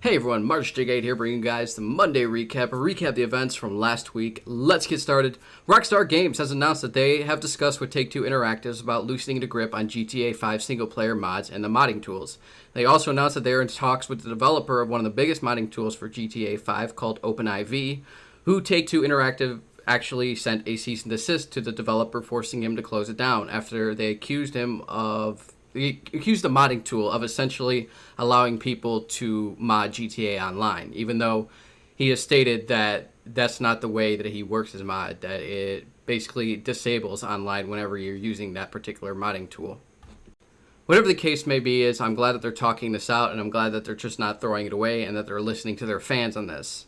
Hey everyone, March8 here bringing you guys the Monday recap the events from last week. Let's get started. Rockstar Games has announced that they have discussed with Take-Two Interactives about loosening the grip on GTA 5 single-player mods and the modding tools. They also announced that they are in talks with the developer of one of the biggest modding tools for GTA 5 called OpenIV, who Take-Two Interactive actually sent a cease and desist to the developer, forcing him to close it down after they accused the modding tool of essentially allowing people to mod GTA Online, even though he has stated that that's not the way that he works his mod, that it basically disables online whenever you're using that particular modding tool. Whatever the case may be, I'm glad that they're talking this out, and I'm glad that they're just not throwing it away and that they're listening to their fans on this.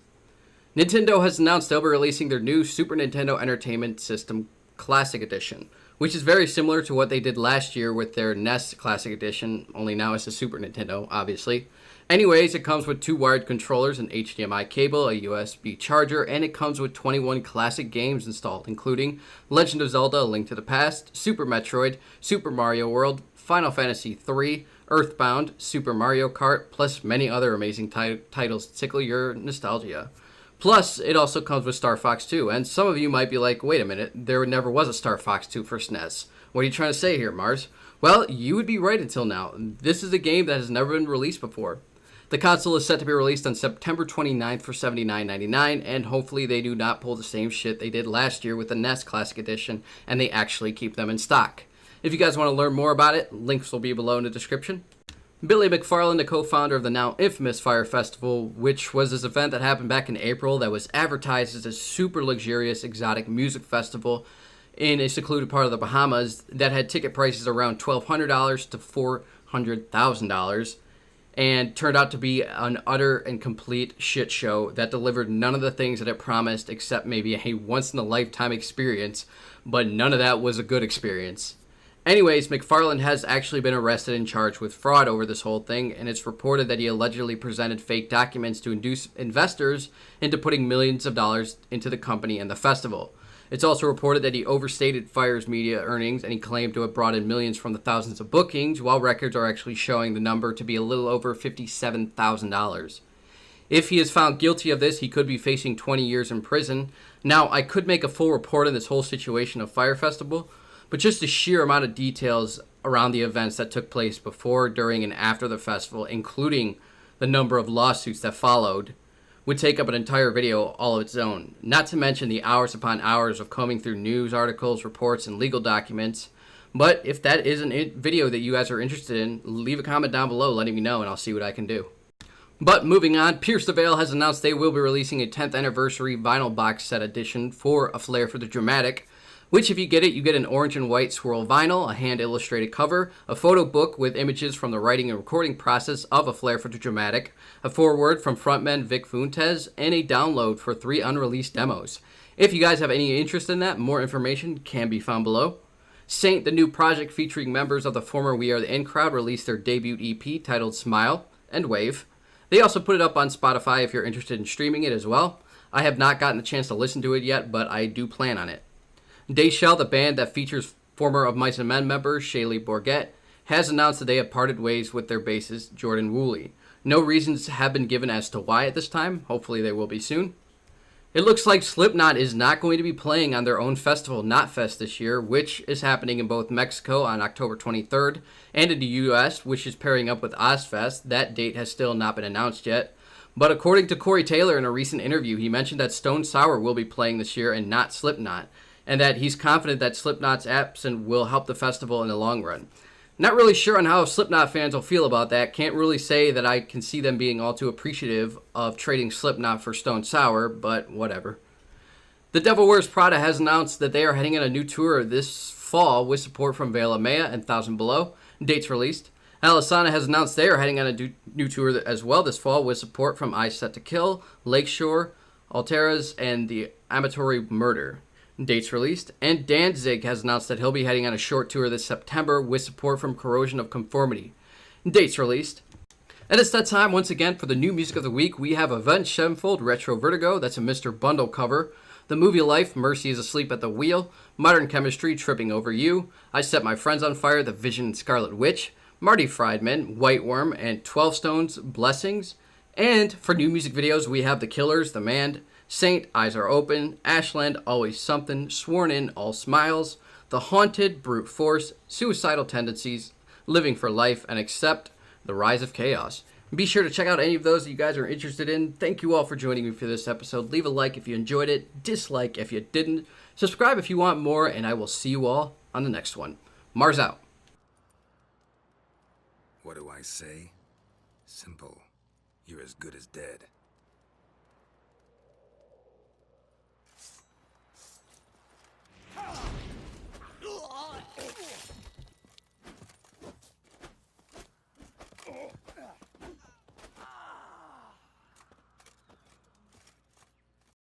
Nintendo has announced they'll be releasing their new Super Nintendo Entertainment System Classic Edition, which is very similar to what they did last year with their NES Classic Edition, only now it's a Super Nintendo, obviously. Anyways, it comes with 2 wired controllers, an HDMI cable, a USB charger, and it comes with 21 classic games installed, including Legend of Zelda: A Link to the Past, Super Metroid, Super Mario World, Final Fantasy III, Earthbound, Super Mario Kart, plus many other amazing titles to tickle your nostalgia. Plus, it also comes with Star Fox 2, and some of you might be like, wait a minute, there never was a Star Fox 2 for SNES. What are you trying to say here, Mars? Well, you would be right until now. This is a game that has never been released before. The console is set to be released on September 29th for $79.99, and hopefully they do not pull the same shit they did last year with the NES Classic Edition, and they actually keep them in stock. If you guys want to learn more about it, links will be below in the description. Billy McFarland, the co-founder of the now infamous Fyre Festival, which was this event that happened back in April that was advertised as a super luxurious exotic music festival in a secluded part of the Bahamas that had ticket prices around $1,200 to $400,000, and turned out to be an utter and complete shit show that delivered none of the things that it promised except maybe a once-in-a-lifetime experience, but none of that was a good experience. Anyways, McFarland has actually been arrested and charged with fraud over this whole thing, and it's reported that he allegedly presented fake documents to induce investors into putting millions of dollars into the company and the festival. It's also reported that he overstated Fyre's media earnings, and he claimed to have brought in millions from the thousands of bookings, while records are actually showing the number to be a little over $57,000. If he is found guilty of this, he could be facing 20 years in prison. Now, I could make a full report on this whole situation of Fyre Festival, but just the sheer amount of details around the events that took place before, during, and after the festival, including the number of lawsuits that followed, would take up an entire video all of its own. Not to mention the hours upon hours of combing through news articles, reports, and legal documents. But if that is a video that you guys are interested in, leave a comment down below letting me know and I'll see what I can do. But moving on, Pierce the Veil has announced they will be releasing a 10th anniversary vinyl box set edition for A Flair for the Dramatic, which if you get it, you get an orange and white swirl vinyl, a hand-illustrated cover, a photo book with images from the writing and recording process of A Flair for the Dramatic, a foreword from frontman Vic Fuentes, and a download for 3 unreleased demos. If you guys have any interest in that, more information can be found below. Sainte, the new project featuring members of the former We Are the In crowd, released their debut EP titled Smile and Wave. They also put it up on Spotify if you're interested in streaming it as well. I have not gotten the chance to listen to it yet, but I do plan on it. Dayshell, the band that features former Of Mice and Men member Shaylee Bourget, has announced that they have parted ways with their bassist Jordan Woolley. No reasons have been given as to why at this time. Hopefully they will be soon. It looks like Slipknot is not going to be playing on their own festival, Knotfest, this year, which is happening in both Mexico on October 23rd and in the US, which is pairing up with Ozfest. That date has still not been announced yet. But according to Corey Taylor in a recent interview, he mentioned that Stone Sour will be playing this year and not Slipknot, and that he's confident that Slipknot's absence will help the festival in the long run. Not really sure on how Slipknot fans will feel about that. Can't really say that I can see them being all too appreciative of trading Slipknot for Stone Sour, but whatever. The Devil Wears Prada has announced that they are heading on a new tour this fall with support from Veil of Maya and Thousand Below. Dates released. Alesana has announced they are heading on a new tour as well this fall with support from Eyes Set to Kill, Lakeshore, Alteras, and the Amatory Murder. Dates released. And Danzig has announced that he'll be heading on a short tour this September with support from Corrosion of Conformity. Dates released. And it's that time once again for the new music of the week. We have Avenged Sevenfold, Retrovertigo, that's a Mr. Bundle cover. The Movielife, Mercy is Asleep at the Wheel. Modern Chemistry, Tripping Over You. I Set My Friends on Fire, The Vision and Scarlet Witch. Marty Friedman, White Worm, and 12 Stones, Blessings. And for new music videos, we have The Killers, The Man, Sainte, Eyes Are Open, Ashland, Always Something, Sworn In, All Smiles, The Haunted, Brute Force, Suicidal Tendencies, Living for Life, and Accept, The Rise of Chaos. Be sure to check out any of those that you guys are interested in. Thank you all for joining me for this episode. Leave a like if you enjoyed it, dislike if you didn't, subscribe if you want more, and I will see you all on the next one. Mars out. What do I say? Simple. You're as good as dead.